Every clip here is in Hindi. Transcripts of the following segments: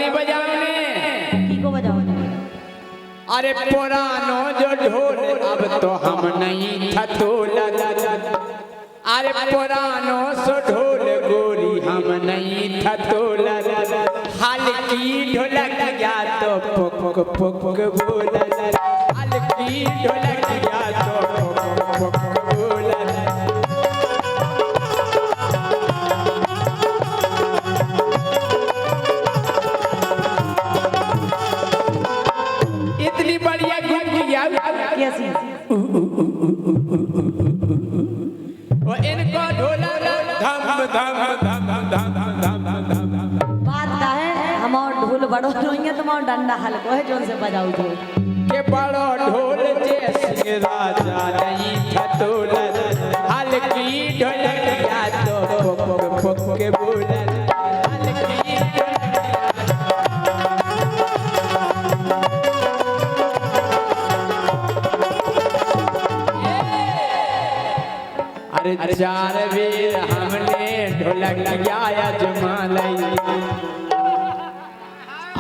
नहीं बजाओने की को बजाओ? अरे पुरानो जो ढोल अब तो हम नहीं था तोला अरे पुरानो सो ढोल गोरी हम नहीं था तोला हल्की ढोलक गया तो पुक पुक बोला हल्की ढोलक गया तो पुक पुक बोला इतनी बढ़िया गीत किया कैसी? वो इनको ढोला धम धम धम धम धम धम बात का है हम और ढोल बड़ो नहीं तुम और डंडा हल्को है जोन से बजाओ ढोल के बड़ो ढोल जैसे राजा नहीं था तोला हल्की ढोलक या तो पुक पुक के बोला हल्की अरे चार वीर हमने ढोलक लगाया जमालई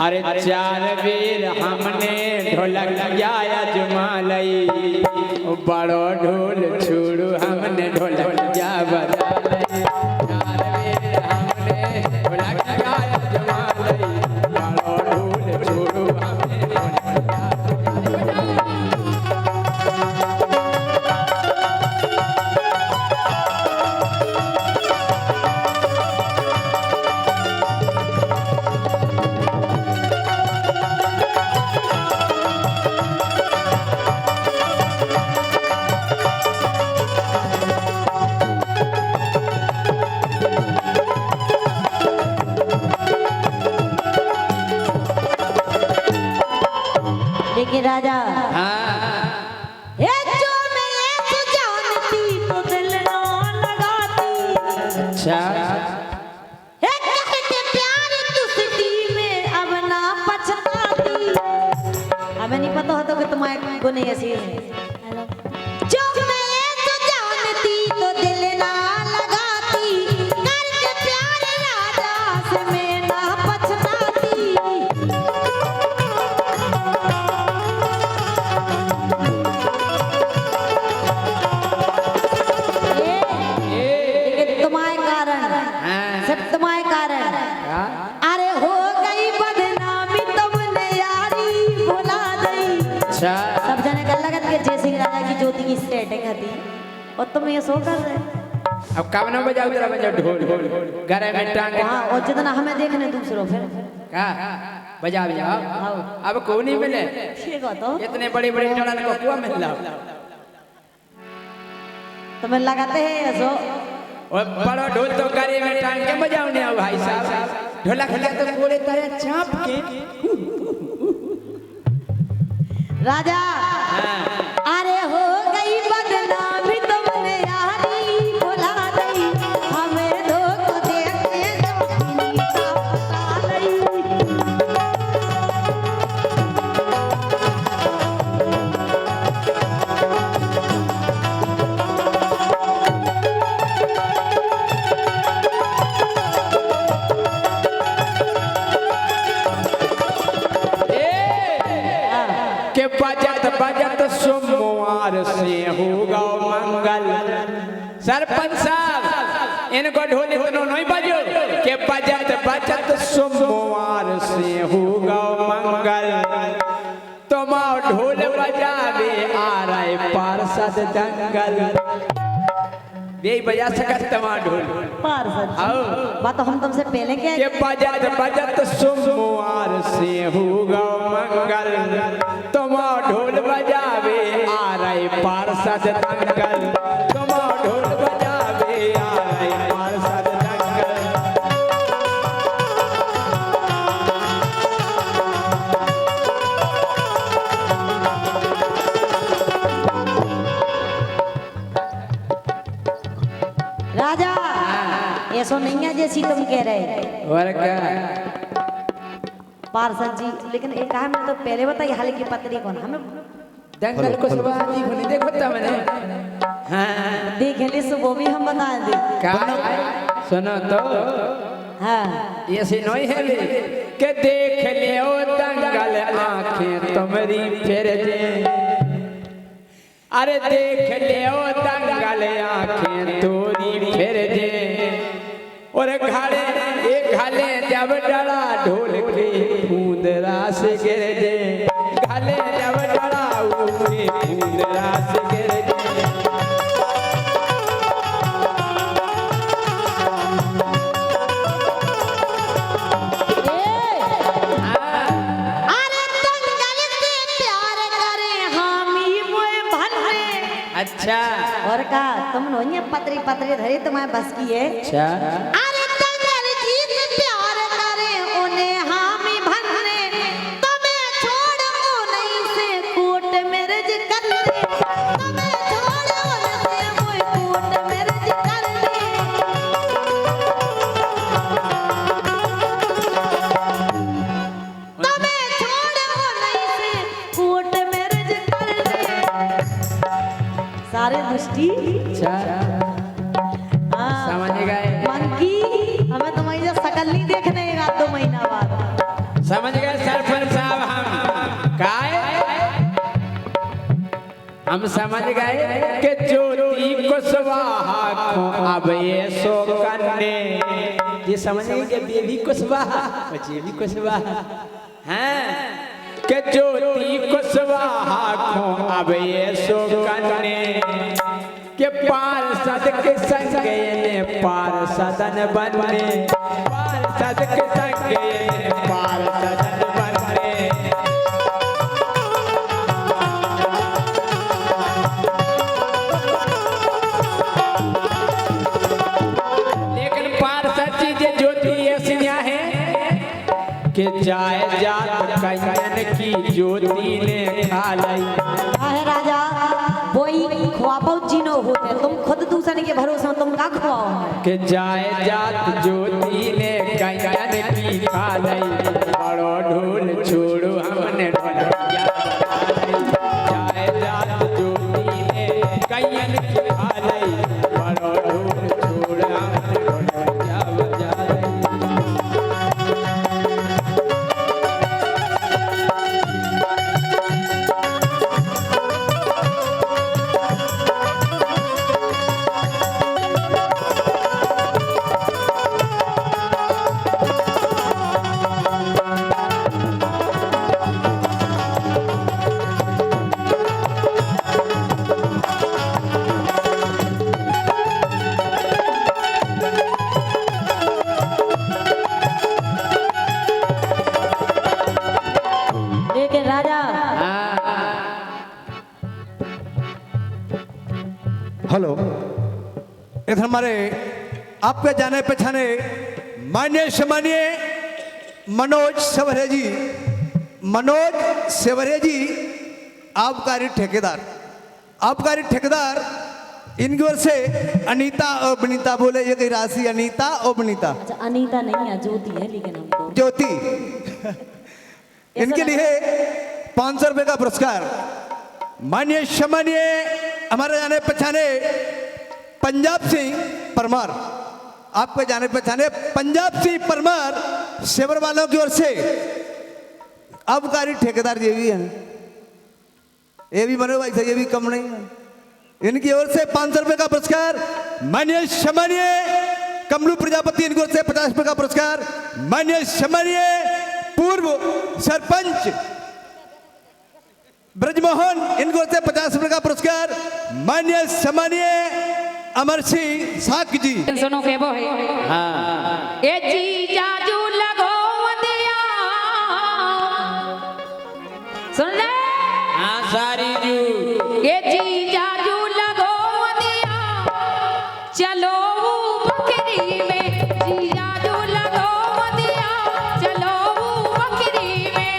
अरे चार वीर हमने ढोलक लगाया जमालई बड़ो ढोल छोड़ू हमने ढोलक जा बजालई चार वीर हमने ढोलक लगाया जमालई बड़ो ढोल छोड़ू हमने ढोलक जा राजा हाँ ए जो मैं ये जानती तो दिल ना लगाती अच्छा ए कहते प्यार तुझसे में अब ना पछताती हमें नहीं पता होता कि तुम्हारे गुने ऐसी है जो मैं ये जानती तो दिल ना लगाती करके प्यार राजा से मैं ना पछताती तुम्हारे कारण अरे हो गई बदनामी तुमने यारी भुला दी अच्छा सब जने कर लगत के जय सिंह राजा की ज्योति की सेटिंग हती और तुम ये सो कर रहे अब कब ना बजाओ तेरा बजाओ ढोल घर में टांग हां और जितना हमें देखने दूसरों फिर का बजा बजाओ अब को नहीं मिले ठीक हो तो इतने बड़े-बड़े टड़न को क्यों मिलला तुम्हें लगाते हैं ऐसो और बड़ा ढोल तो गाड़ी में टांग के बजाओ ने भाई साहब ढोलक खला तो कोले तारे चाप के राजा अरे हो गई बदनामी तुमने यारी भुला दी हमें धोखा देके जानी का पता नहीं के बजत बजत सोमवार से होगा मंगल सरपंच साहब इनको ढोल इतनो नहीं बजो के बजत बजत सोमवार से होगा मंगल तुम ढोल बजावे आ रहे पार्षद दंगल यही बजा सकत तमा ढोल पार्षद बात हम तुमसे पहले क्या के बजत बजत सोमवार से होगा मंगल तुम ढोल बजावे आ रहे पार्षद दंगल तुम ढोल बजावे आ रहे पार्षद दंगल राजा ऐसा नहीं है जैसी तुम कह रहे और क्या पार्षद जी लेकिन एक काम तो पहले बताइए हल्की पतरी कौन हमें दंगल को सुबह जी होने देखो था मैंने हाँ देख ले सो वो भी हम बता दे क्या सुनो तो हाँ ऐसे नहीं है वे के देख ले ओ दंगल आंखें तुम्हारी फिर जे अरे देख ले ओ दंगल आंखें तोरी फिर जे और घाले जब डरा ढोल के फूंदरा से गिर जे घाले जब डरा उठे फूंदरा से गिर जे अच्छा और का तुम नोनिया पतरी पतरी धरी तुम्हारे बस की है अच्छा अरे दंगल जीत प्यार करे उन्हें हामी भन्ने तुम्हें छोड़ो नहीं से कोट मेरज कर ले तुम्हें छोड़ो नहीं से कोट मेरज कर ले तुम्हें छोड़ो नहीं से कोट मेरज कर ले सारे दृष्टि अच्छा समझ गए मंकी हमें तुम्हारी जो शकल नहीं देखने का 2 महीना बाद समझ गए सरपंच साहब हम समझ गए कि ज्योति कुशवाहा को अब ये सो करने ये समझ गए कि बेबी कुशवाहा बेबी कुशवाहा हैं कि ज्योति कुशवाहा को अब ये सो करने के पार्षद के संग ने पार्षदन बनने पार्षद के संग ने पार्षदन बनने लेकिन पार्षद चीजें ज्योति ऐसी है कि जाए जात कन्यन की ज्योति ने खा ली है राजा वही खुआबो जीनो होते तुम खुद दूसरे के भरोसे तुम का खुआओ कि जाए जात ज्योति ने कन्यन की खा ली बड़ो ढोल छोड़ो हमने ढोलकिया जाए जात ज्योति ने कन्यन की खा ली बड़ो ढोल छोड़ो हमने ढोलकिया बजा ली हेलो इधर हमारे आपके जाने पहचाने माननीय सम्मानीय मनोज सेवरे जी आबकारी ठेकेदार इनकी ओर से अनीता और बनीता बोले ये कही राशि अनीता और बनीता अच्छा अनीता नहीं है ज्योति है लेकिन हमको ज्योति इनके लिए 500 रुपए का पुरस्कार माननीय सम्मानीय हमारे जाने पहचाने पंजाब सिंह परमार आपके जाने पहचाने पंजाब सिंह परमार सेवर वालों की ओर से आबकारी ठेकेदार ये भी हैं ये भी बने भाई ये भी कम नहीं है इनकी ओर से 500 रुपए का पुरस्कार माननीय सम्मानीय कमलू प्रजापति इनकी ओर से 50 रुपए का पुरस्कार माननीय सम्मानीय पूर्व सरपंच ब्रजमोहन इनको से 50 रुपए का पुरस्कार माननीय सम्मानीय अमर सिंह साक जी सुनो के वो है हाँ ए जी जाजू लगो दिया सुन ले हाँ सारी जू ए जी जाजू लगो दिया चलो बकरी में जी जाजू लगो दिया चलो बकरी में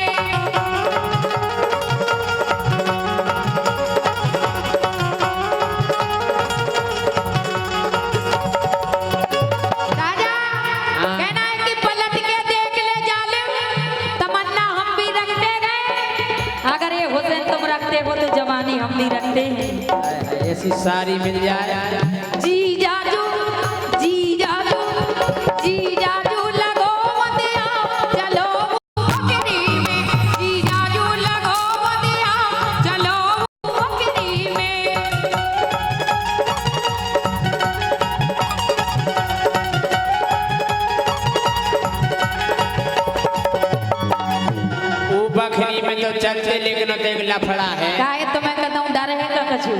हो तो जवानी हम भी रखते हैं ऐसी सारी मिल जाए जी जाजू जी जाजू जी जाजू बखरी में तो चलते लेकिन देख लफड़ा है काहे तुम्हें कहता हूँ डर है का कछु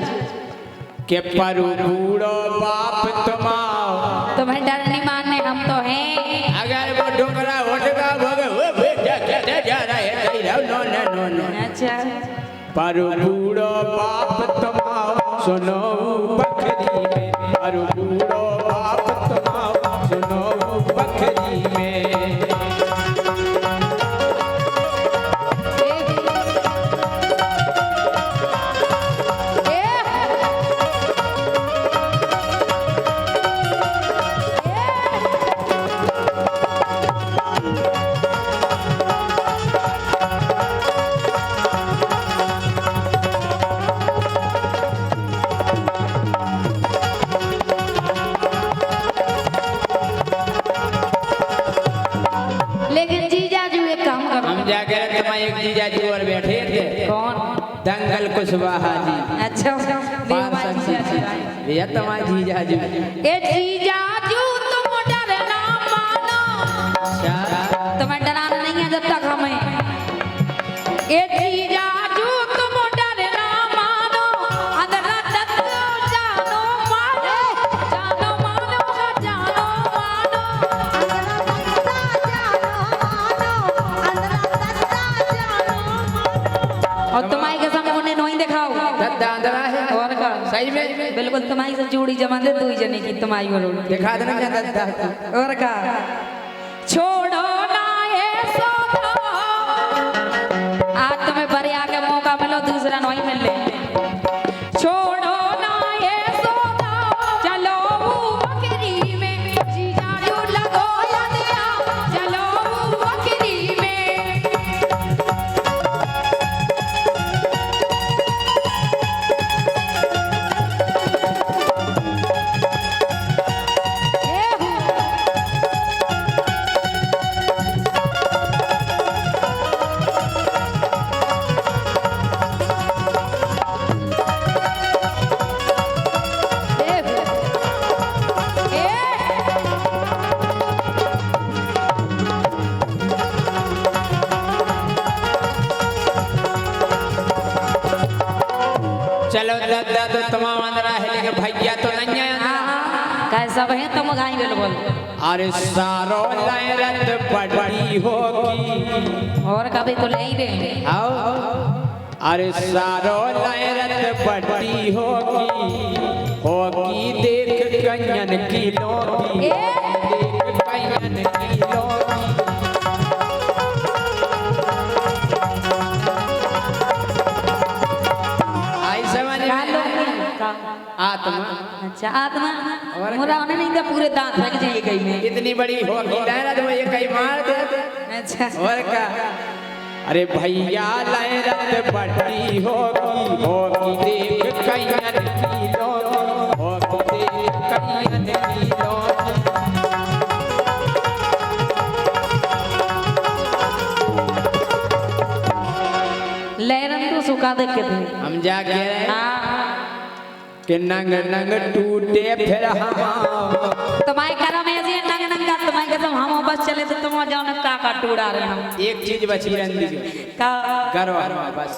के परु बूढ़ो बाप तुमाओ तुम्हें डर नहीं मानने हम तो हैं अगर वो ढोकरा उठगा भगे वो जा रहा है नो नो अच्छा परु बूढ़ो बाप तुमाओ सुनो बखरी में परु बूढ़ो बाप तुमाओ सुनो बखरी में लेकिन जीजाजू एक काम करो हम जाके तुम्हारे एक जीजा जी और बैठे थे कौन दंगल कुशवाहा जी अच्छा पार्षद जी भैया तुम्हारे जीजा जी ए जीजाजू तुम डर ना मानो तुम्हें डराना नहीं है जब तक हमें ए जीजाजू तुम डर ना मानो अंदर तक जानो मानो जानो मानो जानो मानो और तुम्हारी कसम उन्हें नहीं दिखाओ दद्दा अंदर है और का सही में बिल्कुल तुम्हारी से जोड़ी जमा दे तू ही जने की तुम्हारी और दिखा देना क्या दद्दा और का छोड़ो ना ये सौदा आज तुम्हें बड़े आके मौका मिलो दूसरा नहीं मिल ले छोड़ो ना ये सौदा चलो बकरी में जीजाजू लगो लदिया चलो बकरी में चलो दद्दा तो तमाम अंदर है लेकिन भैया तो नहीं है कैसा है तुम गाई बिल्कुल अरे सारो लहरत पड़ी होगी और कभी तो ले ही दे आओ अरे सारो लहरत पड़ी होगी देख कन्यन की लोगी देख कन्यन की लोगी आई समझ में आत्मा अच्छा आत्मा मुरा उन्हें नहीं था पूरे दांत लग जाइए कहीं में इतनी बड़ी होगी लहरत वो ये कहीं मार दे अच्छा और क्या अरे भैया लहरत पड़ी होगी देख कन्यन की लोगी होगी देख कन्यन की लोगी लहरन तो सुखा दे के थे हम जा कह रहे हैं हाँ कि नंग नंग टूटे फिर हम तुम्हारे घर में ऐसे नंग नंगा तुम्हारे कसम हम बस चले तो तुम जाओ ना का टूड़ा रहे हम एक चीज बची रही का गर्व बस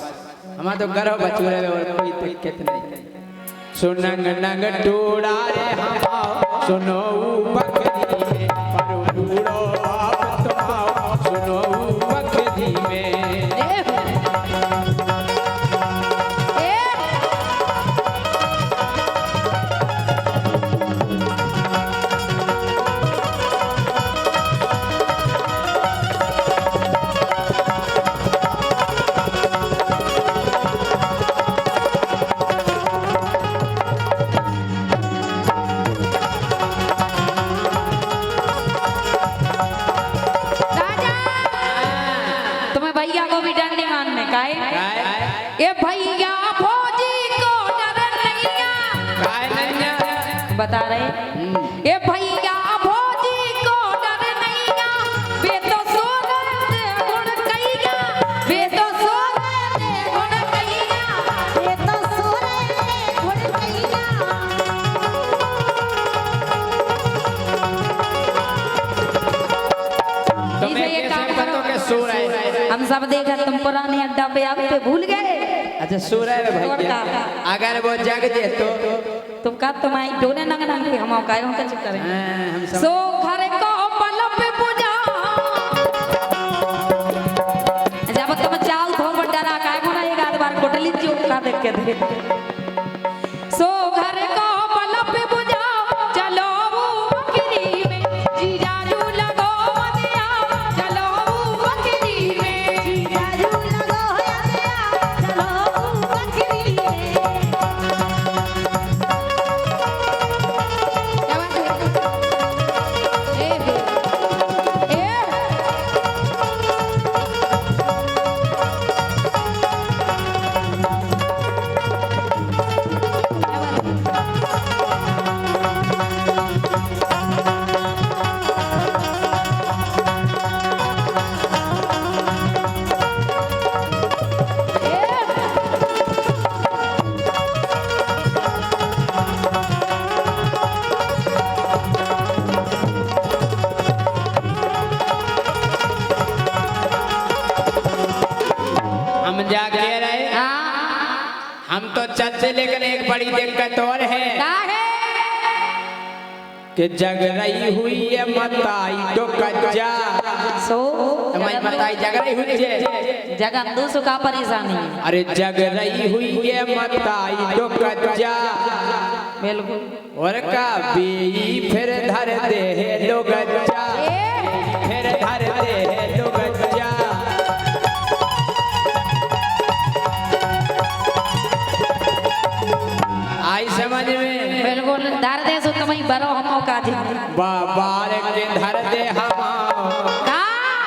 हमारा तो गर्व बचू रहे और कोई दिक्कत नहीं सुनंग नंग टूड़ा रे हम सुनो बकरी में पर बूढ़ो बाप तुमाओ सुनो बकरी में भैया को भी डर नहीं मानने का है ये भैया फौजी को डर नहीं बता रहे ये भैया फौजी को डर नहीं बे तो सो गए गुण कहिया बे तो सो गए गुण कहिया बे तो सो गए गुण कहिया तुम्हें कैसे पता के सो रहे हम सब देखा तुम पुराने अड्डा पे आवे पे भूल गए। अच्छा सूरज भैया और का? अगर वो जग जे तो तुम का तुम्हारी डोने नंग नंग के हम का का चक्कर है। हम सब सो घर को पलप पे पूजा जब तुम चाल थो बड़ा काय कोना एक आध बार कोटली चुप का देख के दे। सो घर को पलप पे पूजा चलो बकरी में जीजाजू लगो मदिया चलो बकरी में जीजाजू लगो या चलो बकरी में। क्या बात है? ए हम जाके रहे हम तो चलते लेकिन एक बड़ी दिक्कत और है का है? कि जग रही हुई है मताई तो कच्चा सो तुम्हारी मताई जग रही हुई है जगह दूसरों का परेशानी है। अरे जग रही हुई है मताई तो कच्चा बिल्कुल और का बी फिर धर दे है लो गच्चा फिर धर दे है लो गच्चा आई समझ में बिल्कुल धर दे सो तुम्हें बरो हम का जी बाबार के धर दे हम का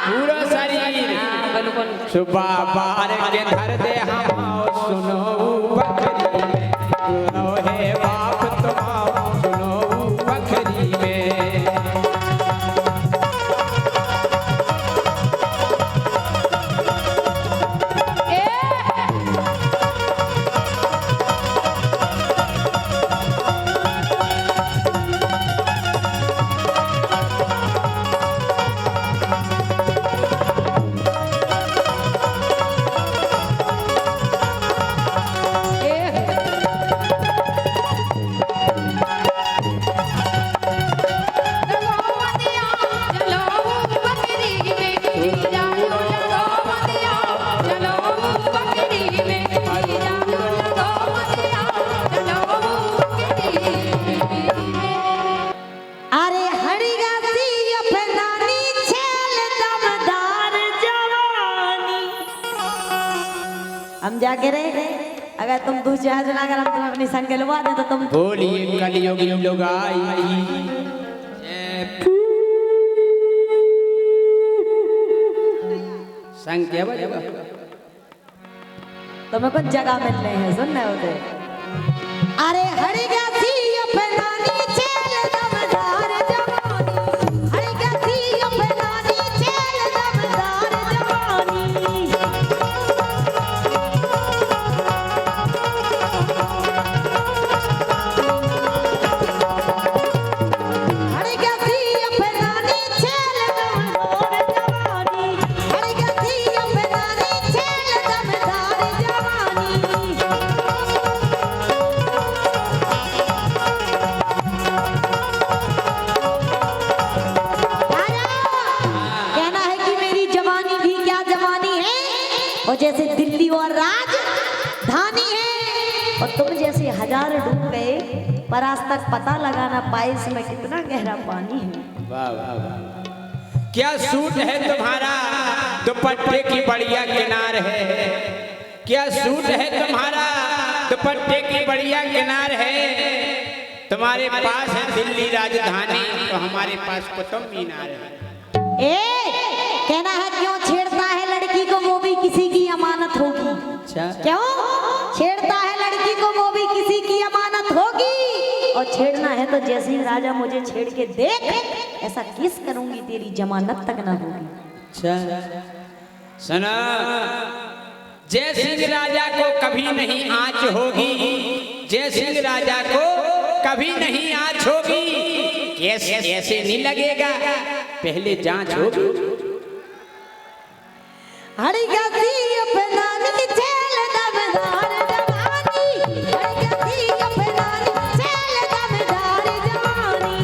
पूरा शरीर बिल्कुल सुबह बार के धर दे हम सुनो बकरी में सुनो है बाप तुम सुनो बकरी में अरे हरिगा सी अपनानी छेल दमदार जवानी। हम जाके रहे अगर तुम दूसरे जना अगर हम तुम्हें अपनी संग लुआ दे तो तुम बोलिए कलियुग लोग आई संग क्या बजा तुम्हें कुछ जगह मिल रहे हैं सुन रहे होते। अरे हरिगा सी अपनानी छेल दमदार जवानी। हरिगा सी अपनानी छेल दमदार जवानी। हरिगा सी अपनानी छेल दमदार जवानी। हरिगा सी अपनानी छेल दमदार जवानी। कहना है कि मेरी जवानी भी क्या जवानी है और जैसे दिल्ली और राजधानी है और तुम जैसे हजार डूब गए पर आज तक पता लगाना पाए इसमें कितना गहरा पानी है। वाह वाह वाह क्या सूट है तुम्हारा दुपट्टे की बढ़िया किनार है क्या सूट है तुम्हारा दुपट्टे की बढ़िया किनार है तुम्हारे पास है दिल्ली राजधानी तो हमारे पास कुतुब मीनार है कहना है क्यों छेड़ता है लड़की को वो भी किसी की अमानत होगी। क्यों छेड़ता है लड़की को वो भी किसी की अमानत होगी और छेड़ना है तो जैसे ही राजा मुझे छेड़ के देख ऐसा किस करूंगी तेरी जमानत तक ना होगी। सुना जय सिंह राजा को कभी नहीं आँच होगी जय सिंह राजा को कभी नहीं आँच होगी कैसे ऐसे नहीं लगेगा पहले जांच होगी। हरी गसी अपनानी चल दमदार जवानी हरी गसी अपनानी चल दमदार जवानी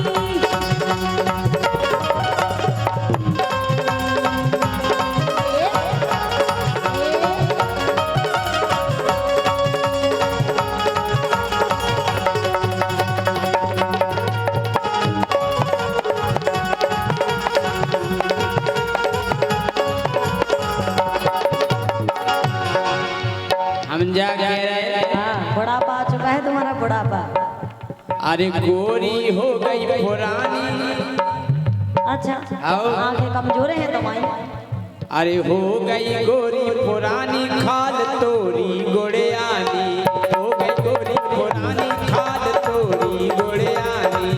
हम जा कह रहे हाँ बुढ़ापा आ चुका है तुम्हारा बुढ़ापा अरे गोरी हो गई पुरानी अच्छा आओ। आंखें कमजोर हैं तुम्हारी अरे हो गई गोरी पुरानी खाल तोरी गोड़ियानी हो गई गोरी पुरानी खाल तोरी गोड़ियानी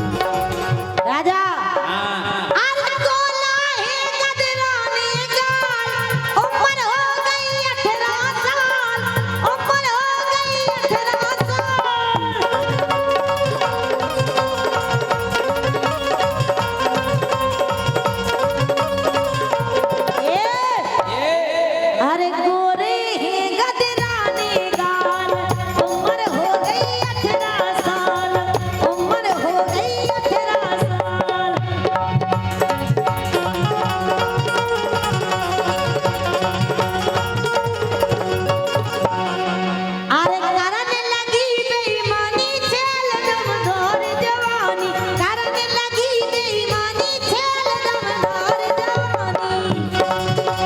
राजा हाँ, अरे गोला है गदरानी गाल उम्र हो गई 18 साल उम्र हो गई 18 साल अरे गोरे हैं गदरानी गाल उम्र हो गई 18 साल उम्र हो गई 18 साल अरे करने लगी बेईमानी चल दमदार जवानी करने लगी बेईमानी चल दमदार जवानी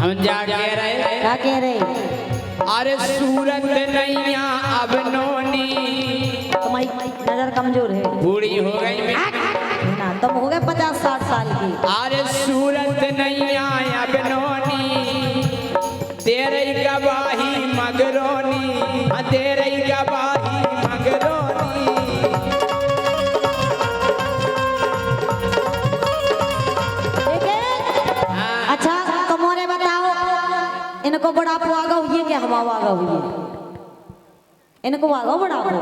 हम जा कह रहे क्या कह रहे अरे सूरत नैया अब नोनी तुम्हारी नजर कमजोर है बूढ़ी हो गई मैं ना तुम हो गए 50-60 साल की अरे सूरत नैया अब नोनी तेरे गवाही मगरोनी हाँ, तेरे गवाही मगरोनी ठीक है अच्छा तुम मोरे बताओ इनको बुढ़ापो आ गो ये क्या हवा आ गो इनको आ गो बुढ़ापो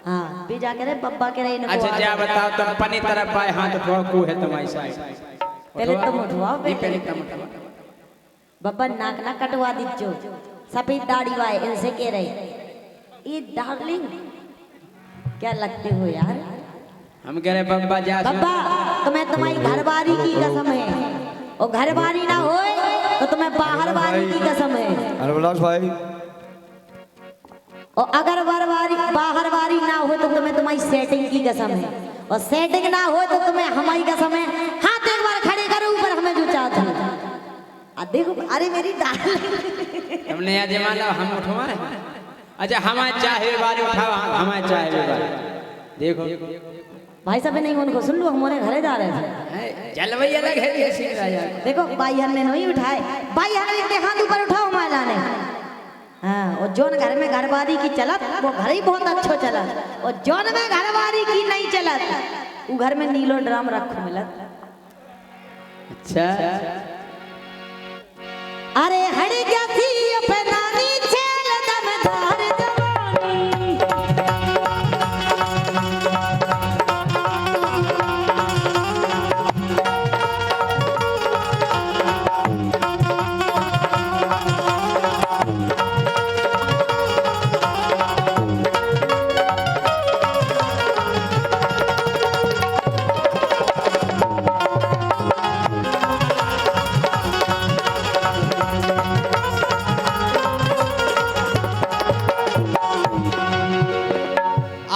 हाँ भी जा करे बब्बा के रहे इनको अच्छा आ जा गो। बताओ तुम अपनी तरफ आए हाथ ठोकू है तुम्हारी साइड पहले तुम उठवाओ पहले पहले तुम उठवाओ। बब्बा नाक ना कटवा दीजो सफेद दाढ़ी वाए इनसे कह रहे ये डार्लिंग क्या लगते हो यार हम कह रहे बब्बा जा बब्बा तुम्हें तुम्हारी घरवारी की कसम है और घरवारी ना होए तो तुम्हें बाहर वारी की कसम है अरे विलास भाई और अगर बाहर वारी ना हो तो तुम्हें तुम्हारी सेटिंग की कसम है और सेटिंग ना हो तो तुम्हें हमारी कसम है हाथ एक बार खड़े करो ऊपर हमें जो चाहते हो देखो अरे मेरी डार्लिंग हमने आज माला हम उठवाए अच्छा हमारे चाहे बारे उठाओ हमारे चाहे बारे देखो भाई साहब नहीं उनको सुन लो हमारे घरे जा रहे थे जलवई अलग है ये सीख राजा देखो भाई हमने नहीं उठाए भाई हमने के हाथ ऊपर उठाओ माला ने हाँ और जोन घर में घरवारी की चलत वो घर ही बहुत अच्छो चलत और जोन में घरवारी की नहीं चलत वो घर में नीलो ड्राम रखो मिलत अच्छा अरे हड़ गया थी अपनानी चल दमदार जवानी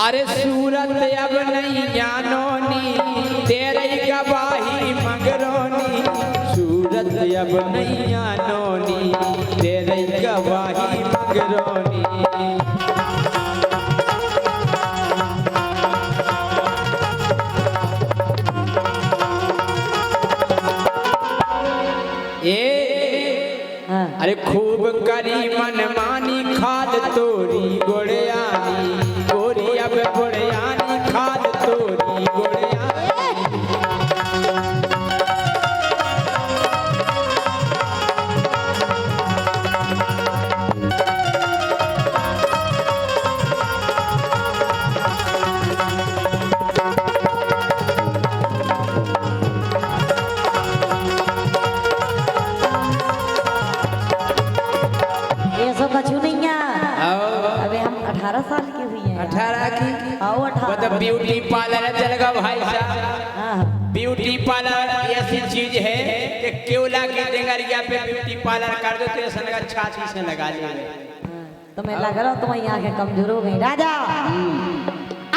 अरे सूरत अब नहीं जानोनी तेरे गवाही मगरोनी सूरत अब नहीं जानोनी तेरे गवाही मगरोनी मगरोनी हाँ। अरे खूब करी मनमानी खाद तोरी गोड़ियानी गोरी अब गोड़ियानी खाद तोरी गोड़ियानी ये सब कछु नहीं है। अबे हम 18 साल की हुई हैं। 18 की आओ 18। मतलब ब्यूटी पार्लर चलेगा भाई साहब। हाँ। ब्यूटी पार्लर ऐसी चीज है कि केवला की डेंगरिया पे ब्यूटी पार्लर कर दो तो ऐसा लगा छाती से लगा लिया। तुम्हें लग रहा तुम्हारी आंखें कमजोर हो गई राजा।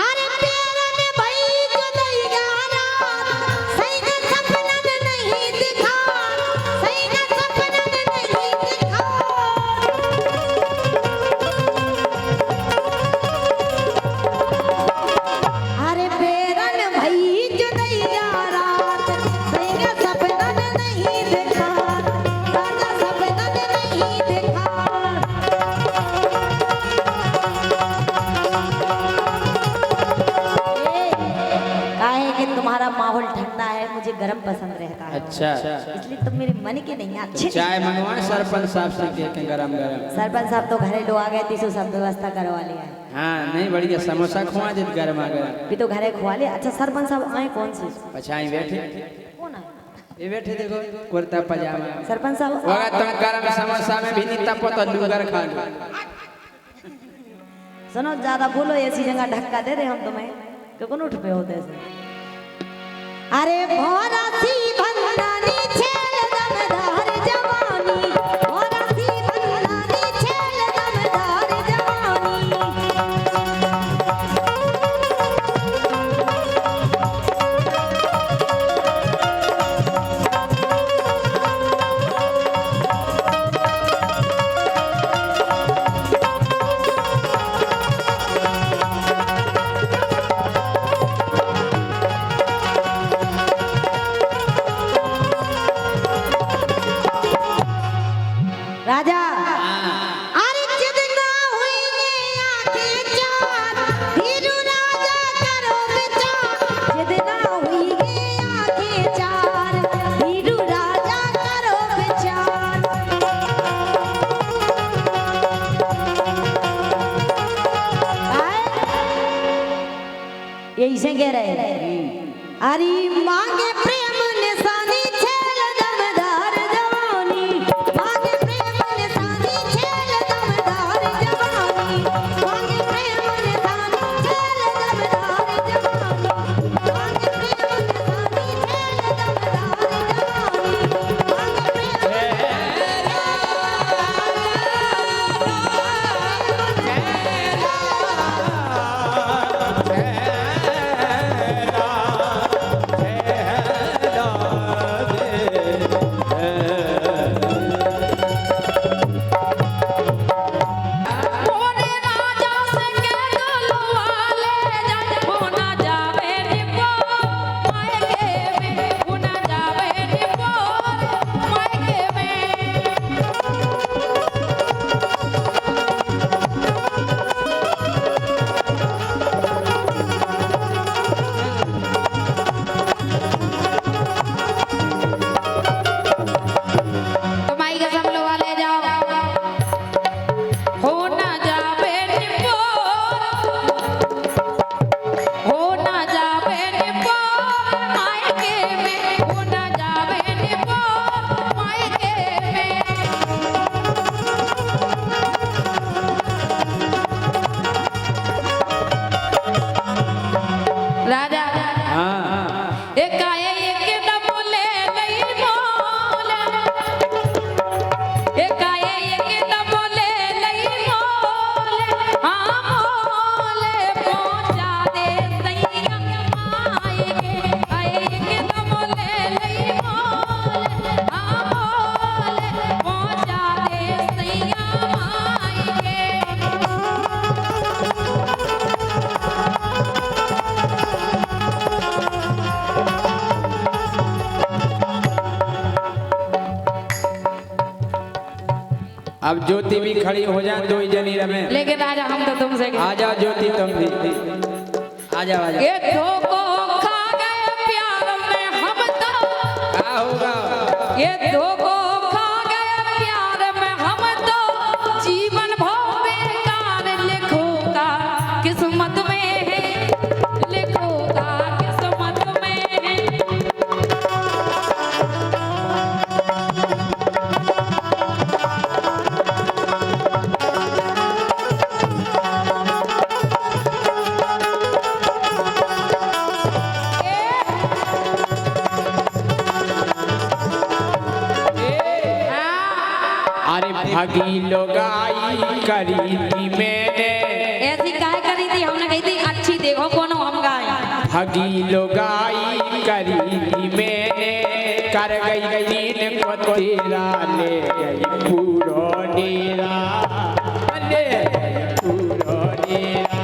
अरे तेरा ने भाई जो दैया रात सही का सपना ने नहीं दिखा, सही का सपना ने नहीं दिखा। अरे बेरन भाई जो दैया रात सही का सपना ने नहीं दिखा, राजा सपना ने नहीं दिखा। काहे कि तुम्हारा माहौल ठंडा है, मुझे गर्म पसंद रहता है। अच्छा इसलिए तुम मेरे मन के नहीं अच्छे। चाय मंगवाए सरपंच साहब से कह के गरम गरम। सरपंच साहब तो घरे लोग आ गए थे, सब व्यवस्था करवा लिया है। हाँ नहीं बढ़िया समोसा खुआ दे गरम आ गया। भी तो घरे खुआ लिया। अच्छा सरपंच साहब आए कौन से? अच्छा ही बैठे कौन आए? ये बैठे देखो कुर्ता पजामा। सरपंच साहब होगा तुम गरम समोसा में भी नहीं तपो तो लूगर खा लो। सुनो ज्यादा बोलो, ऐसी जगह धक्का दे रहे हम तुम्हें कि कौन उठ पे होते ऐसे। अरे भोरा सी भंडानी छेल दमदार जवानी, भोरा सी भंडानी छेल दमदार जवानी। राजा अरे जितना हुई आंखें चार, हीरू राजा करो विचार। जितना हुई आंखें चार, हीरू राजा करो विचार। यही से कह रहे अरे मांगे प्रेम निशानी छेल दमदार जवानी, मांगे प्रेम निशानी छेल दमदार जवानी, मांगे प्रेम निशानी छेल दमदार जवानी, मांगे प्रेम निशानी छेल दमदार जवानी, मांगे प्रेम अब ज्योति भी खड़ी हो जाए दो ही जनी रमे। लेकिन राजा हम तो तुमसे आ जाओ ज्योति तुम भी आ जाओ आ जाओ। ये धोखो खा गए प्यार में हम तो क्या होगा ये धोखो खा गए प्यार में हम तो जीवन भर बेकार लिखोगा किस्मत में है लिखोगा किस्मत में है। अरे भागी लोगाई करी थी मैंने ऐसी काय करी थी हमने कही थी अच्छी देखो कौन हम गाए। भागी लोगाई करी थी मैंने कर गई दीन को तेरा ले गई पूरो डेरा ले गई पूरो डेरा।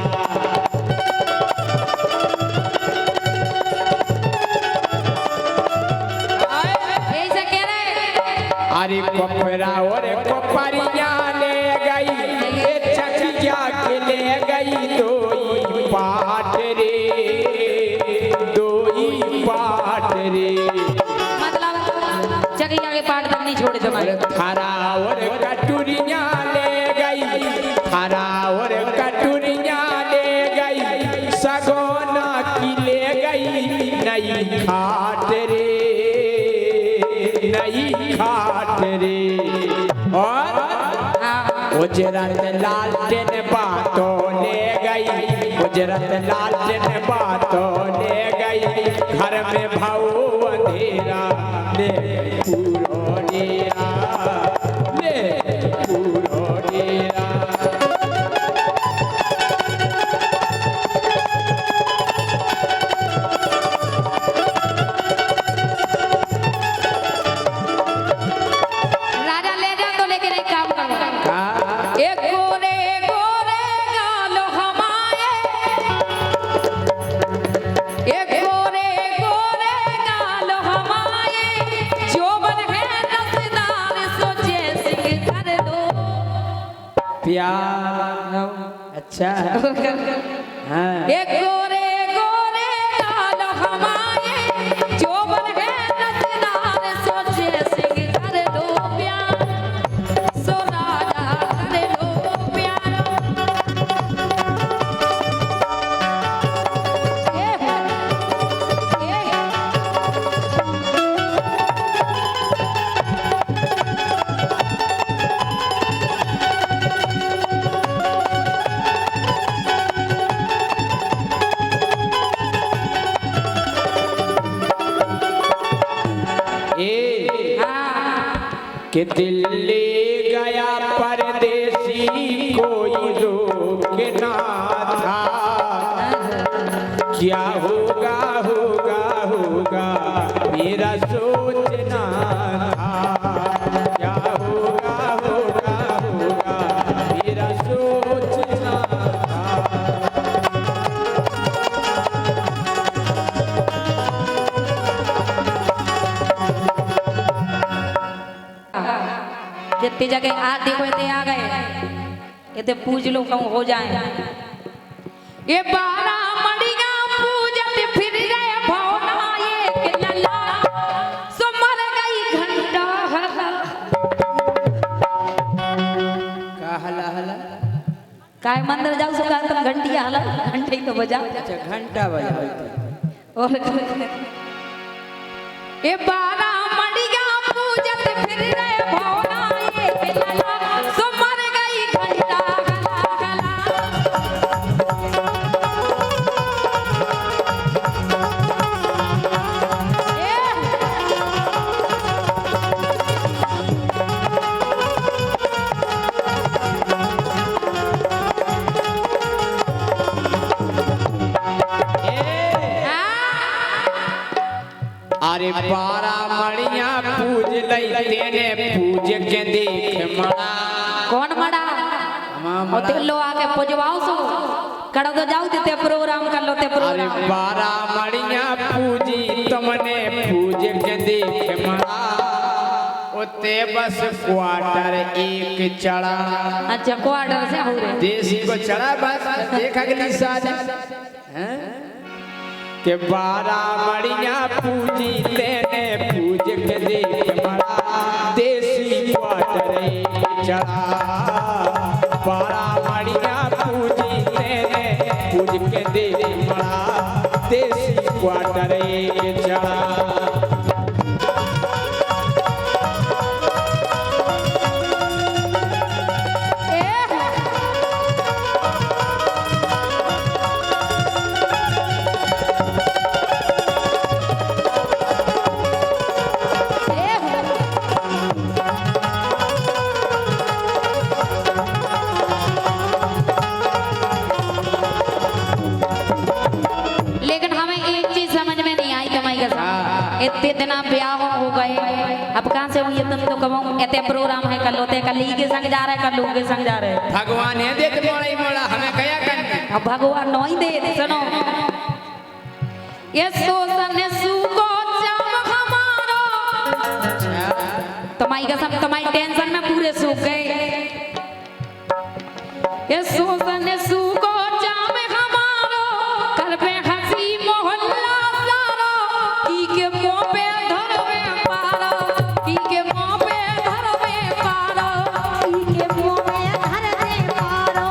ऐसे कह रहे अरे कोपरा और कोपरिया ले गई ये चकिया के ले गई दो ही पाट रे दो ही पाट रे। मतलब जगह के पाठ तक नहीं छोड़े तुम्हारे। थारा और कटुरिया ले गई थारा और कटुरिया ले गई सगोना की ले गई नई खाट रे नई खाट रे। और उजरत लालटेन बातों ले गई उजरत लालटेन बातों ले गई घर में भाव अंधेरा ले पूरो डेरा ले पूरो डेरा। राजा ले जाओ तो लेकिन एक काम करो एक गोरे गोरे गालो हमारे एक गोरे गोरे गालो हमारे जोबन है रसदार सोचे सिंह कर दो प्यार अच्छा हाँ एक गोरे गोरे गालो हमारे जोबन है रसदार सोचे सिंह कर दो प्यार सो राजा कर दो प्यार। कि दिल्ली गया परदेसी कोई रोक ना था क्या होगा होगा होगा मेरा सोचना था क्या होगा होगा होगा मेरा सोचना था। जितनी जगह आ देखो इतने आ गए इतने पूज लो कहूँ हो जाए। ये बारा मड़िया पूजत फिर रहे भौना ये लला सो मर गई घंटा का हला हला काय मंदिर जाओ सो का तुम घंटिया हला घंटे ही तो बजा अच्छा घंटा बजा और ये बारा मड़िया पूजत फिर रहे भौना ये लला सो मर गई घंटा गला अरे बारा मड़िया पूज लई तेने पूज के देख मड़ा कौन मड़ा और ते लो आके पुजवाओ सो कड़ो तो जाओ ते प्रोग्राम कर लो ते अरे प्रोग्राम बारा मड़िया पूजी तुमने पूज के देख मड़ा उते बस क्वार्टर एक चढ़ा। अच्छा क्वार्टर से हो रहे देश को चढ़ा बस देख अगली साल हैं के 12 मड़िया पूजी तेने पूज के देख मड़ा देसी क्वार्टर एक चढ़ा। 12 मड़िया पूजी तेने पूज के देख मड़ा देसी क्वार्टर एक चढ़ा। लेकिन हमें एक चीज समझ में नहीं आई कमाई का साथ इतने दिन ब्याह हो गए अब कहाँ से हुई तुम तो कमाऊं इतने प्रोग्राम है कल होते कल ही के संग जा रहे कल लोग के संग जा रहे भगवान है देख मोड़ा ही मोड़ा हमें कया करने अब भगवान नहीं दे सुनो ये सोसन सुको जब हमारो तुम्हारी कसम तुम्हारी टेंशन में पूरे सूख गए ये सोसन सुको जब हमारो कर पे हंसी मोहल्ला सारो की के मुंह पे धरवे पारो की के मुंह पे धरवे पारो ई के मुंह में धर दे मारो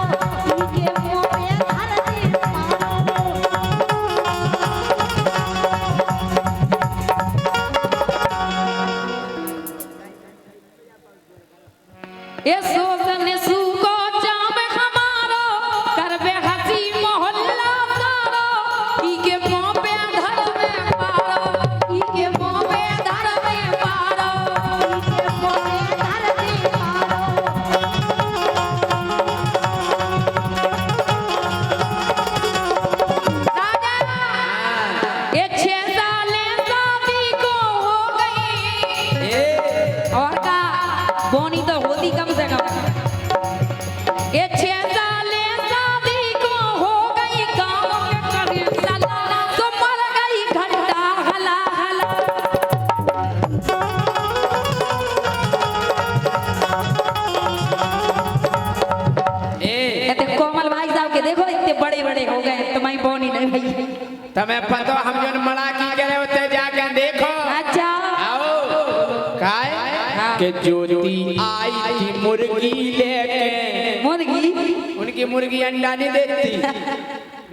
ई के मुंह में धर दे मारो ये सोसन सुको जाम हमारो करबे हंसी मोहल्ला सारो ई के मुंह पे धरवे पारो ई के मुंह पे धरवे पारो ई के मुंह में धर दे मारो राजा ये 6 साल शादी को हो गई और का बोनी तो होती कम से कम ये 6 साल शादी को हो गई गाँव के करीब साला तो मर गई घंटा हला हला ये कोमल भाई साहब के देखो इतने बड़े बड़े हो गए तुम्हारी बोनी नहीं भाई तुम्हें पता हम जो मड़ा की करे होते जाके देखो अच्छा आओ काय के ज्योति आई थी मुर्गी लेके मुर्गी उनकी मुर्गी अंडा नहीं देती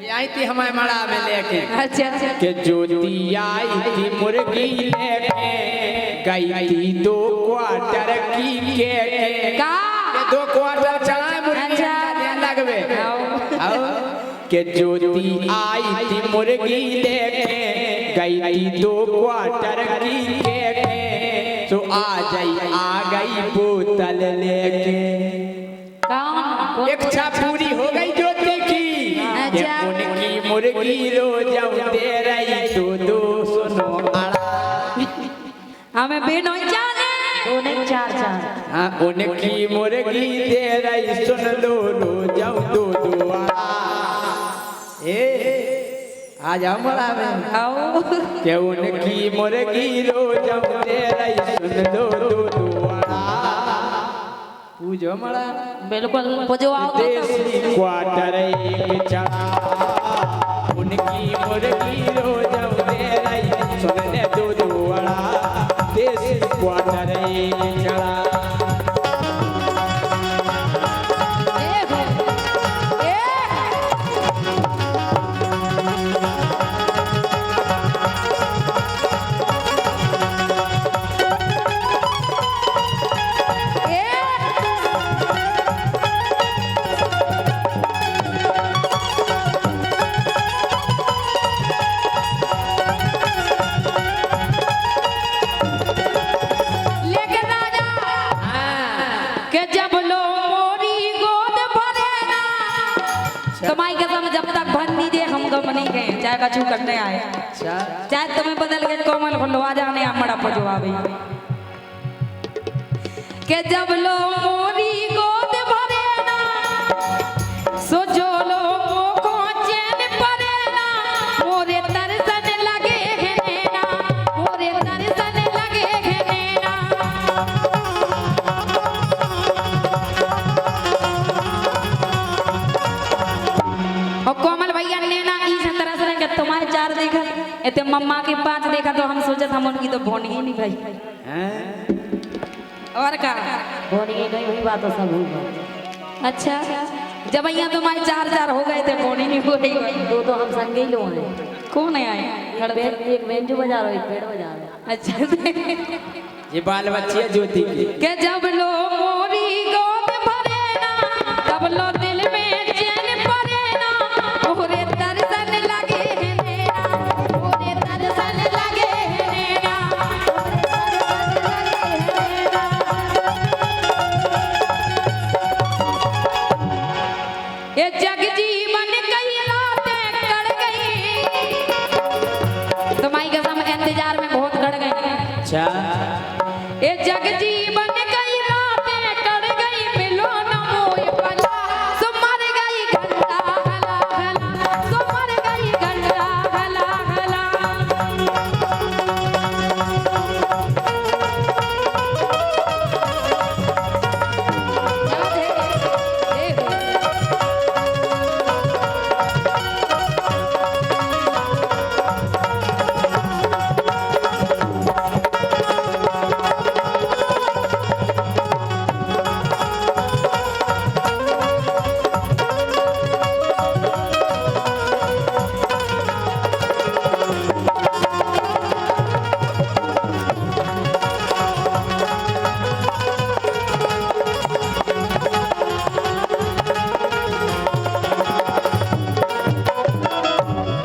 ये आई थी हमारे मड़ा में लेके अच्छा के ज्योति आई थी मुर्गी लेके गई थी 2 क्वार्टर की के का 2 क्वार्टर चढ़ाए मुर्गी अच्छा। अंडा लगवे आओ के ज्योति आई थी मुर्गी लेके गई थी 2 क्वार्टर की के तो आ गई बोतल लेके कौन इच्छा पूरी हो गई ज्योति की ये अच्छा। उनकी मुर्गी रोज दे रही तो सुनो आड़ा हमें बेनो जाने दोने 4 हाँ उनकी मुर्गी दे रही सुन लो रोज दो आड़ा ए आ जाओ मड़ा में आओ के उनकी मुर्गी रोज दे रही सुन लो दो आड़ा पूजो मड़ा बिल्कुल पुजो आओ देसी क्वार्टर एक चढ़ा उनकी मुर्गी रोज दे रही सुन ले दो आड़ा देसी क्वार्टर एक चढ़ा लेकिन राजा के जब लो मोरी गोद भरेगा तुम्हारी कसम जब तक भर नहीं दे हम गम नहीं गए चाहे कछु करने आए चाहे तुम्हें बदल के कोमल खुलवा जाने मड़ा पजवावे के जब लो मोरी गोद भरेगा सो जो लो को चैन परेगा मोरे तरसन लगे है नैना मोरे तरसन लगे है नैना मम्मा के पास देखा तो हम सोचे हम उनकी तो बोनी ही नहीं भाई। और का बोनी नहीं हुई बात तो सब हुई। अच्छा जब यहाँ तुम्हारे 4 हो गए थे बोनी नहीं हो रही। दो तो हम संगे ही लोग हैं। कौन है आए? एक बेंजू बजा रहा, एक पेड़ बजा रहा। अच्छा ये बाल बच्ची ज्योति की के जब लो मोरी गोद भरे ना तब लो दिल में चैन परे ना ओरे दर्शन लगे है नैना ओरे दर्शन लगे है नैना ये जग जीवन कई रातें कट गई तुम्हारी कसम इंतजार में बहुत कट गई। अच्छा ये जग जीवन कई रातें कट गई मिलो न मोए पला सुमर गई घंटा हला हला सुमर गई घंटा हला हला।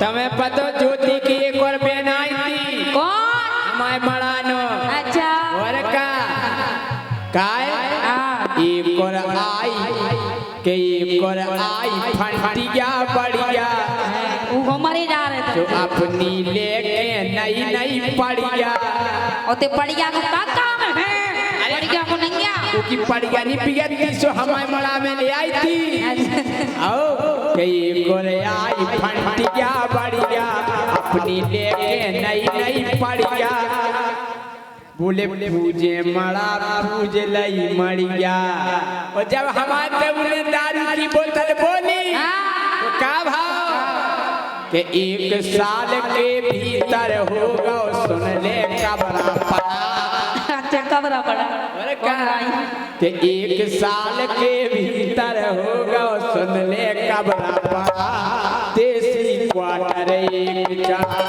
तुम्हें पता ज्योति की एक और बहन आई थी कौन? हमारे मड़ानो अच्छा और का काय एक और आई के एक और आई फंटिया बढ़िया वो हमारे जा रहे थे जो अपनी लेके नई नई पड़िया और ते पड़िया को का काम है? पड़िया को नहीं आ क्योंकि पड़िया नहीं पियत थी सो हमारे मड़ा में ले आई थी आओ कई गोरे आई फंटिया बढ़िया अपनी लेके नई नई पड़िया बोले पूजे मड़ा पूजे लई मड़िया और जब हमारे टेबल दारू की बोतल बोली तो का भाव कि 1 साल के भीतर होगा सुन ले कबरा पड़ा अच्छा कबरा पड़ा अरे कहा कि 1 साल के भीतर होगा सुन ले कबरा पड़ा देसी क्वार्टर एक चढ़ा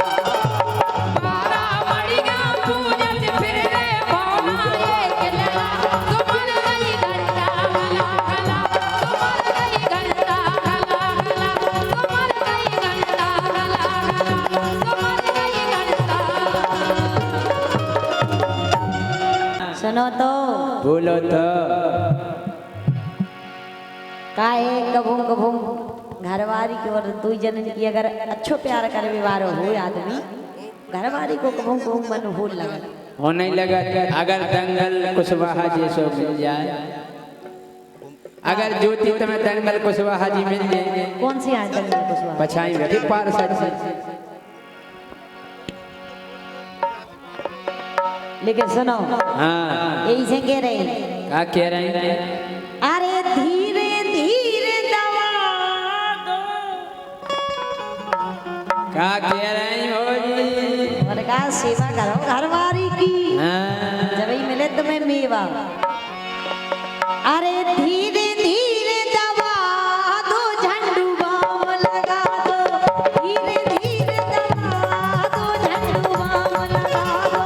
बारा मड़िया पूजन फिरे बोला एक लला सुमर गई घंटा हला हला सुमर गई घंटा हला हला सुमर गई घंटा हला हला सुमर गई घंटा। सुनो तो बोलो तो काहे कभूं कभूं घरवारी की और तू जनन की अगर अच्छो प्यार कर व्यवहार हो आदमी घरवारी को कभूं कभूं मन हो लगा होने लगा अगर दंगल कुशवाहा जी सो मिल जाए अगर ज्योति तुम्हें दंगल कुशवाहा जी मिल जाए कौन सी आंचल में कुछ बात पछाई रखी पार से लेकिन सुनो हाँ यही से कह रहे क्या कह रहे हैं अरे धीरे धीरे दबा दो क्या कह रहे हो जी और का सेवा करो घरवारी की हाँ जब ही मिले तुम्हें मेवा अरे धीरे धीरे दबा दो झंडू बाम लगा दो धीरे धीरे दबा दो झंडू बाम लगा दो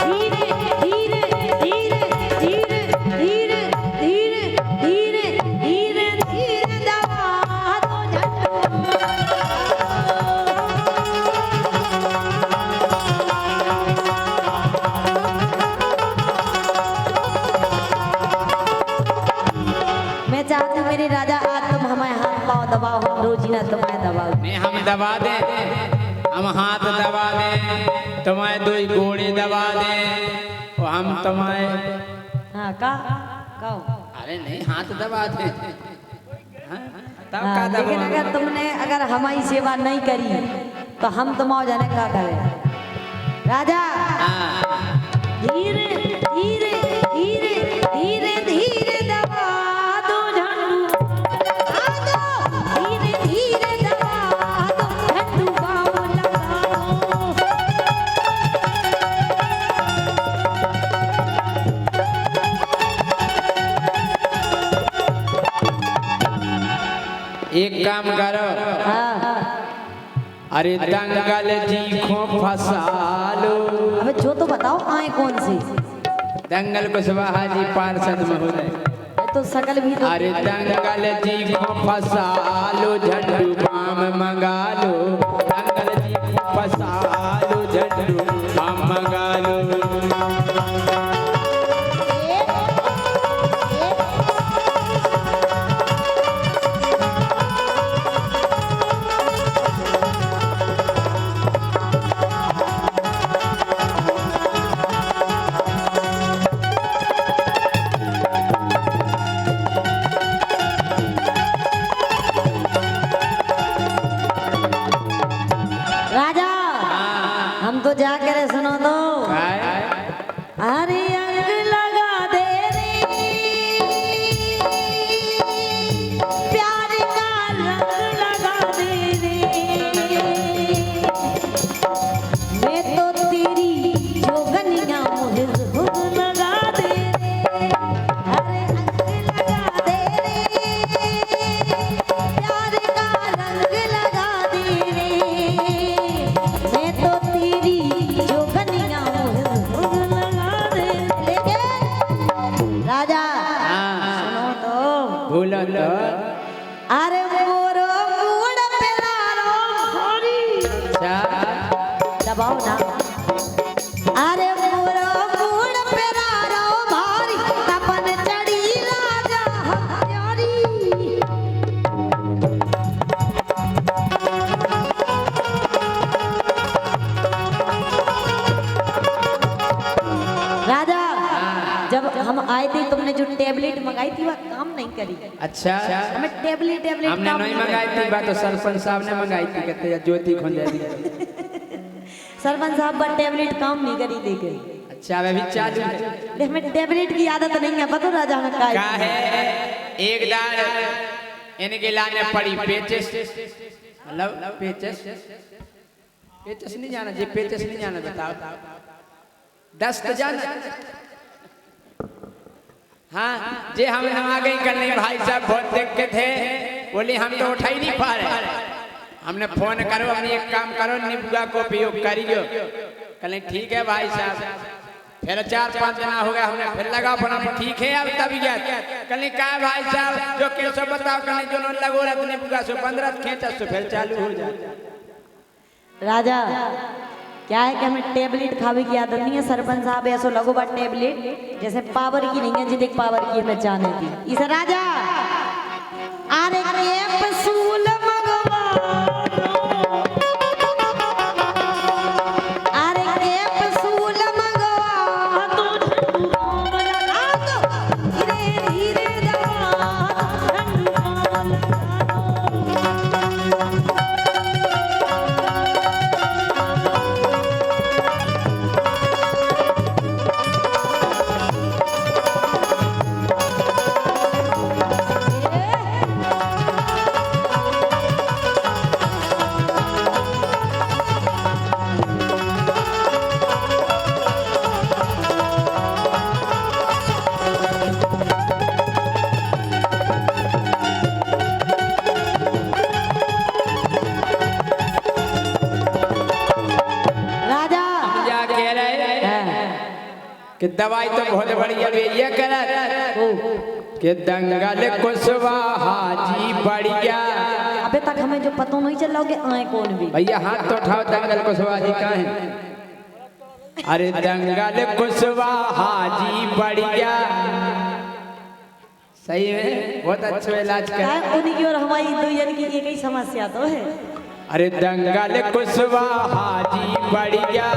धीरे धीरे धीरे धीरे धीरे धीरे धीरे धीरे धीरे दबा दो झंडू मैं चाहती हूँ मेरे राजा आज तुम हमें हाथ पाँव दबाओ हम रोजी ना तुम्हें दबाओ नहीं हम दबा दें हम हाथ दबा दें तुम्हारे 2 घोड़े दबा दें और हम तुम्हारे हाँ का कहो अरे नहीं हाथ दबा दें हाँ, तब का हाँ, लेकिन दबा अगर तुमने अगर हमारी सेवा नहीं करी तो हम तुम जाने क्या करें राजा धीरे धीरे धीरे धीरे धीरे दबा दो झंडू दबा दो धीरे धीरे दबा दो झंडू बाम लगा दो एक काम करो, हाँ अरे दंगल जी को फंसा लो। अबे जो तो बताओ आए कौन सी? दंगल कुशवाहा जी पार्षद महोदय। ये तो सकल भी तो अरे दंगल जी को फंसा लो, झंडू बाम मंगा लो। दंगल जी को फंसा लो, झंडू बाम मंगा लो। राजा हम तो जाकर सुनो तो काय? अरे अंग लगा दे रे प्यार का रंग लगा दे रे मैं तो तेरी जोगनिया मुझे खुद लगा दे रे अरे अंग लगा दे रे प्यार का रंग लगा दे रे मैं तो तेरी जोगनिया मुझे खुद लगा दे लेकिन राजा सुनो तो बोलो तो। अरे मोरो मूड पे लारो हरी अच्छा, दबाओ ना अरे मोरो मूड पे लारो भारी तपन चढ़ी राजा हमारी राजा जब हम आए थे तुमने जो टेबलेट मंगाई थी वह काम नहीं करी अच्छा, हमें टेबलेट हमने काम नहीं मंगाई थी, बात तो सरपंच साहब ने मंगाई थी, कहते हैं ज्योति खुंदेरी। सरपंच साहब पर टेबलेट काम नहीं करी देखे अच्छा, अभी चालू है। देख हमें टेबलेट की आदत नहीं है पता राजा हमें का का है एक दार इनके लाने पड़ी पेचेस, मतलब पेचेस, पेचेस नहीं जाना जी, पेचेस नहीं जाना, बताओ। दस्त जाना। हाँ जे हम आ गई करने भाई साहब बहुत देख के थे, बोले हम तो उठा ही नहीं पा रहे। हमने फोन करो, हमने एक काम करो, निबुआ को उपयोग करियो। कहले ठीक है भाई साहब। फिर 4-5 जना हो गया, हमने फिर लगा फोन, ठीक है अब तबीयत। कहले का भाई साहब जो के सब बताओ, कहले जो न लगो रहा निबुआ से 15 खींचा तो फिर चालू हो जाए। राजा क्या है कि हमें टेबलेट खावे की आदत नहीं है। सरपंच साहब ऐसो लगो बा टेबलेट जैसे पावर की नहीं है, जितने पावर की हमें जाने थी इस राजा अरे कैप्सूल मंगवा अरे कैप्सूल मंगवा तो झंडू बाम लगा दो धीरे धीरे दबा झंडू बाम लगा दो कि दवाई तो बहुत बढ़िया भी ये करत कि दंगल कुशवाहा जी बढ़िया। अबे तक हमें जो पता नहीं चल रहा कि आए कौन भी भैया हाथ तो उठाओ, दंगल कुशवाहा जी कहाँ हैं? अरे दंगल कुशवाहा जी बढ़िया, सही है, बहुत अच्छा इलाज कर। उन्हीं की और हमारी दो जन की एक ही समस्या तो है। अरे दंगल कुशवाहा जी बढ़िया,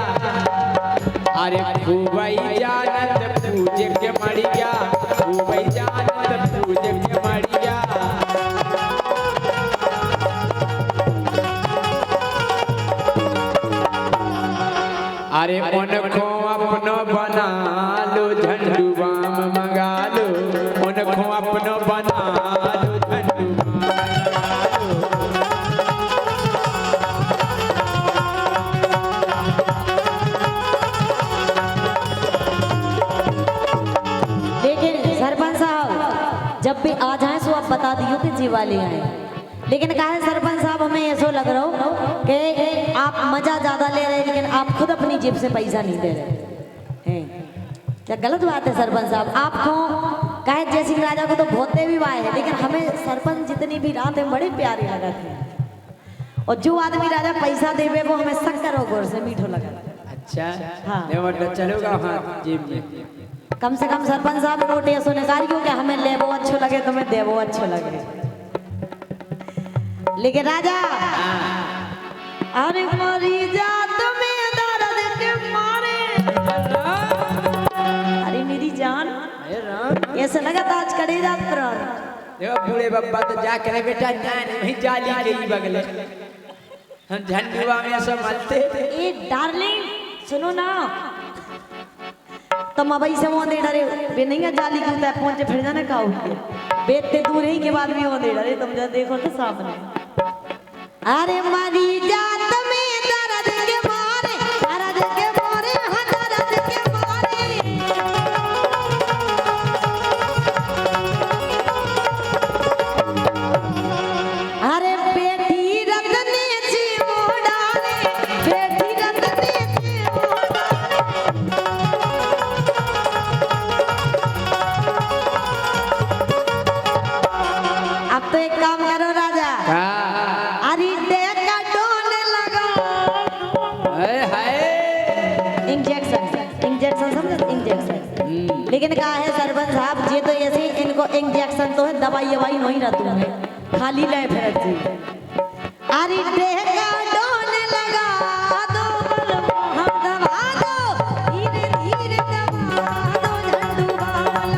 अरे खूबई जानत पूजे के मड़िया, खूबई जानत पूजे के मड़िया। अरे उनको अपनो बना लो, झंडू बाम मंगा लो, उनको अपनो बना लो, झंडू बाम मंगा लो। लेकिन सरपंच साहब जब भी आ जाए सो आप बता दियो कि जी वाले आए, लेकिन कहा है सरपंच साहब हमें ऐसा लग रहा हो कि आप मजा ज्यादा ले रहे हैं लेकिन आप खुद अपनी जेब से पैसा नहीं दे रहे हैं। क्या गलत बात है सरपंच साहब? आपको कहे जय सिंह राजा को तो भोते भी वाए है लेकिन हमें सरपंच जितनी भी रात है बड़े प्यारे लगा थे। और जो आदमी राजा पैसा देवे वो हमें शक्कर और गोर से मीठो लगा। अच्छा हाँ। नहीं मतलब चलोगा हाँ जेब में। कम से कम सरपंच साहब नोट ऐसो निकालियो कि हमें ले वो अच्छो लगे तुम्हें दे वो अच्छो लगे। लेकिन राजा अरे मरी जा तुम्हें दर्द के मारे। अरे मेरी जान अरे राम ऐसे लगा था आज करे जात प्राण। देखो बूढ़े बब्बा तो जा करे बेटा ना वही जाली के ही बगले हम झंडुआ में सब मलते ए डार्लिंग सुनो ना तुम अब ऐसे वो दे डरे बे नहीं है जाली के उतर पहुंचे फिर जाने का उठे बेते दूर ही के बाद भी वो दे डरे तुम जब देखो तो सामने। अरे मरी जात में दर्द के मारे दर्द के मारे हाँ दर्द के मारे। अरे बेटी रतने जी मोड़ाने बेटी रतने जी मोड़ाने। अब तो एक काम करो राजा अरे देखा डोने लगा इंजेक्शन इंजेक्शन समझे इंजेक्शन। लेकिन कहा है सरपंच साहब ये तो ऐसे इनको इंजेक्शन तो है दवाई ववाई नहीं रहती है खाली ले फिर जी। अरे देखा डोने लगा दो हम दबा दो धीरे धीरे दबा दो झंडुआ लगा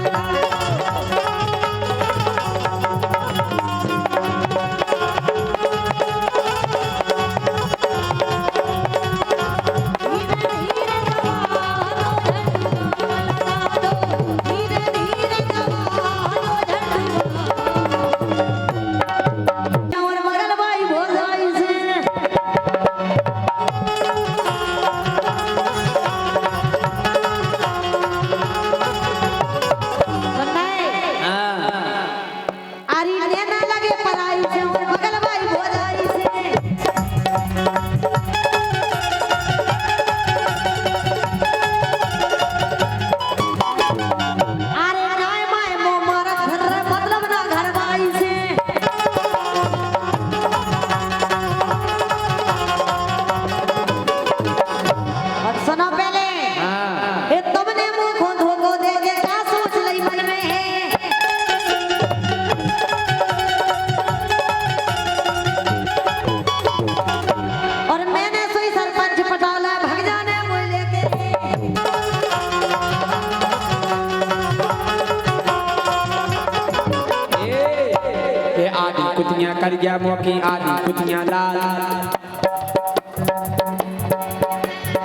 कुतियां कर गया मौकी आदि कुतियां लाल।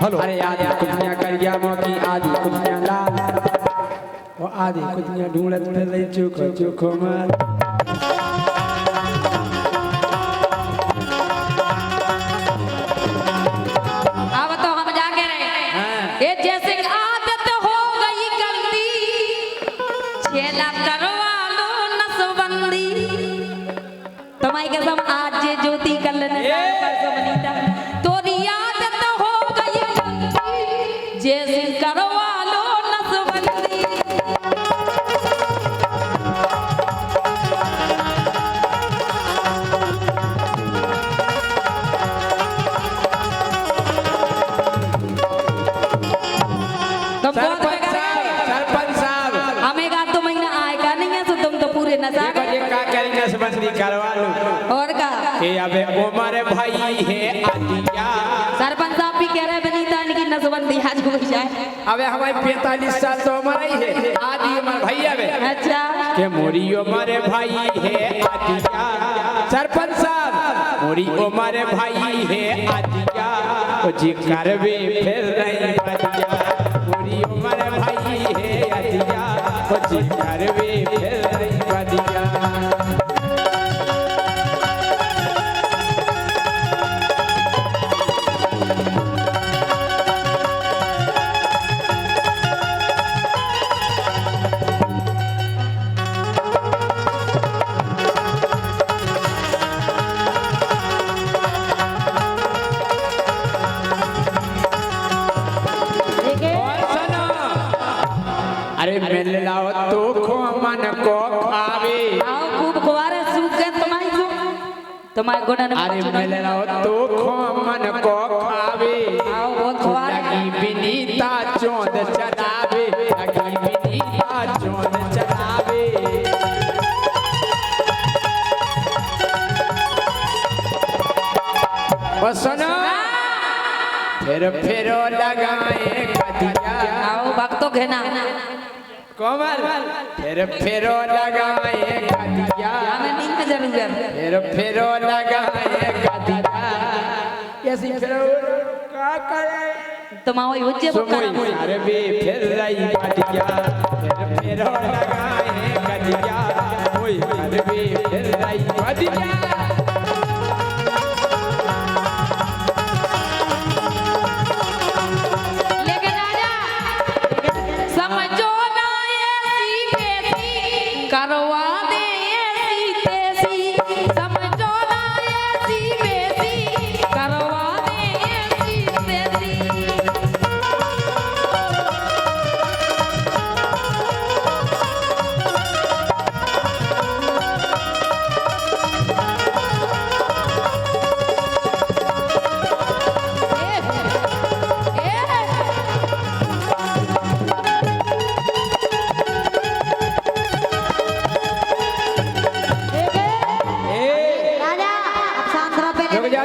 हेलो अरे आदि कुतियां कर गया मौकी आदि कुतियां लाल। वो आदि कुतियां ढूंढत फिर चुखो चुखो मार। अब तो हम जाके रहे ये जैसे आदत हो गई गंदी छेला करवा लो नसबंदी। तुम्हारी कसम आज जे ज्योति कलन परसों बनीता तोरी आदत हो गई गंदी जैसे करवा लो नसबंदी। सरपंच साहब हमें का तो महीना आएगा नहीं है तो तुम तो पूरे नशा ये का करेंगे नसबंदी करवा लो। और का कि अबे उमर भाई है आदिया। सरपंच साहब भी कह रहे बनीता इनकी नसबंदी आज हो जाए। अबे हमारी 45 साल तो उम्र ही है आदि उमर भाई अबे अच्छा के मोरी उमर भाई है आदिया। सरपंच साहब मोरी उमर भाई है आदिया ओ जी करवे फिर रही आदिया। मोरी उमर भाई है आदिया ओ जी करवे फिर रही आदिया। को खावे आओ खूब खुआरे सूखे तुम्हारे गुणन अरे मिल रहो तो खो मन को खावे आओ बहुत खुआरे लगी विनीता चोंद चढ़ावे लगी विनीता चोंद चढ़ावे और सुनो फिर लगाए कदिया आओ भक्तों घेना कोमल फिर लगाए कदिया हमें नींद जरूर फिर लगाए कदिया ऐसी फिर का करे तुम आओ युज्य सुमोई सारे भी फिर रही कदिया फिर लगाए कदिया ओए सारे भी फिर रही कदिया करवा दे ऐसी तेसी समझो ना ऐसी बेसी करवा दे ऐसी तेसी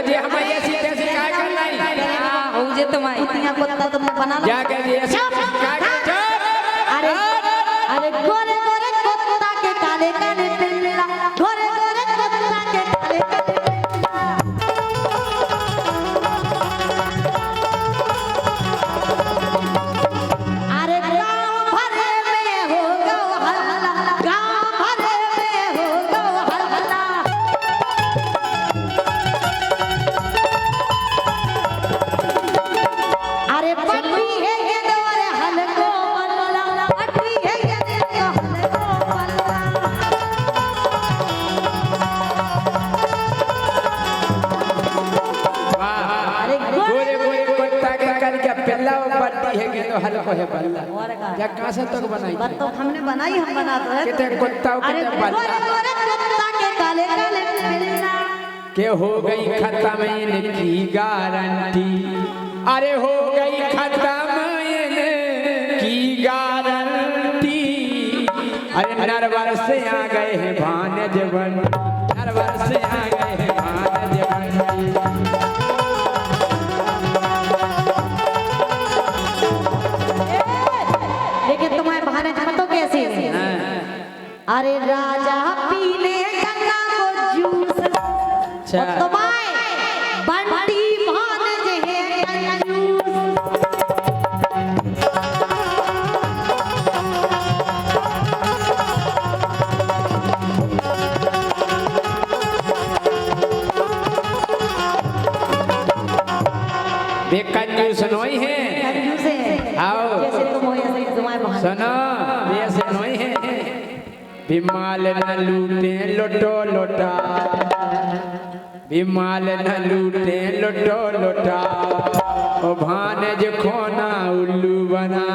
जी हमारी ऐसी कैसी काय करना है हो जे तुम्हारी कुत्तियां कुत्ता तुमने बना लो क्या कह दिया अरे अरे गोरे गोरे कुत्ता के काले काले पिल्ला गोरे गोरे कुत्ता के काले काले पिल्ला अरे गांव भरे में हो गो हल्ला गांव भरे में हो गो हल्ला अरे पटवी है ये दोरे हलको बल्ला पटवी है ये देखो हलको बल्ला अरे गोरे गोरे कुत्ता के कर के पिल्ला पट्टी है कि तो हल्को है बल्ला और का क्या कहां से तक बनाई बात तो हमने बनाई हम बना दो है कितने कुत्ता अरे कितने गोरे बल्ला गोरे कुत्ता के काले काले पिल्ला के हो गई खत्म इनकी गारंटी अरे हो गई खत्म इनकी गारंटी अरे नरवर से आ गए हैं भानज बन नरवर से आ गए हैं भानज बन लेकिन तुम्हारे बहाने तो कैसी है अरे राजा पीले गन्ना को जूस और तुम्हारे बंटी भानज है कंजूस वे कंजूस नहीं है कंजूस है आओ जैसे तुम हो ऐसे ही तुम्हारे बहाने सुनो वे ऐसे नहीं है बिमाल न लूटे लोटो लोटा बिमाल न लूटे लोटो लोटा ओ भानज खोना उल्लू बना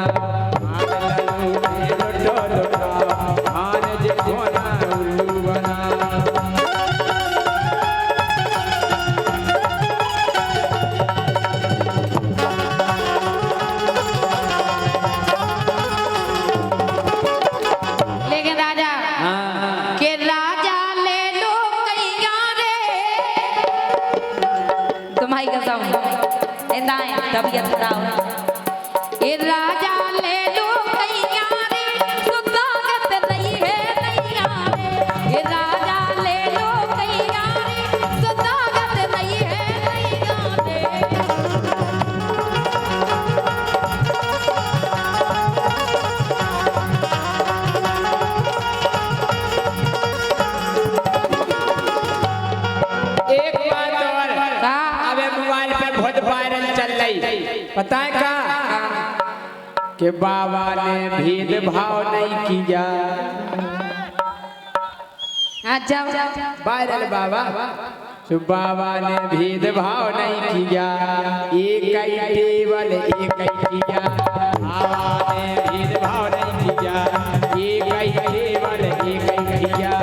बिमाल न लूटे लोटो लोटा भानज खोना उल्लू बना लेकिन राजा हाँ के राजा ले लो कैया रे तुम्हारी कसम इंदाएं तबीयत खराब ये राजा ले लो कैया रे सुदागत नहीं है नैया रे ये राजा ले लो कैया रे सुदागत नहीं है नैया रे एक बात और अबे मोबाइल पे बहुत वायरल चल रही पता है का कि बाबा ने भेदभाव नहीं किया अच्छा वायरल बाबा तो बाबा ने भेदभाव नहीं किया एक ही टेबल एक ही किया बाबा ने भेदभाव नहीं किया एक ही टेबल एक एक किया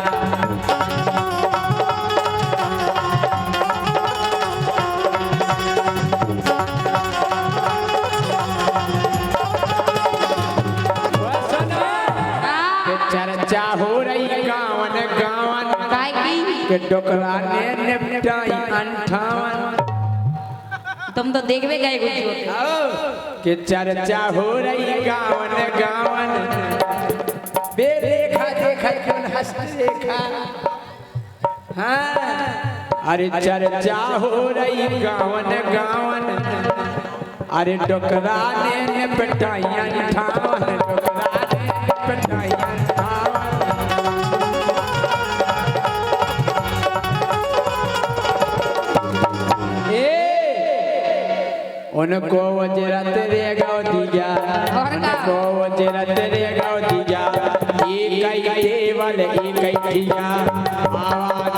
के चर्चा हो रही गावन गावन काय की के डोकरा ने निपटाई 58 तुम तो देखबे गए कुछ के चर्चा हो रही गावन गावन बेरेखा देखा क्यों हंस देखा हाँ अरे चर्चा हो रही गावन गावन अरे डोकरा ने निपटाई 58 डोकरा ने निपटाई 58 उनको वजरत रे गाँव दिया उनको वजरत रे गाँव दिया एक ही केवल एक ही किया आवाज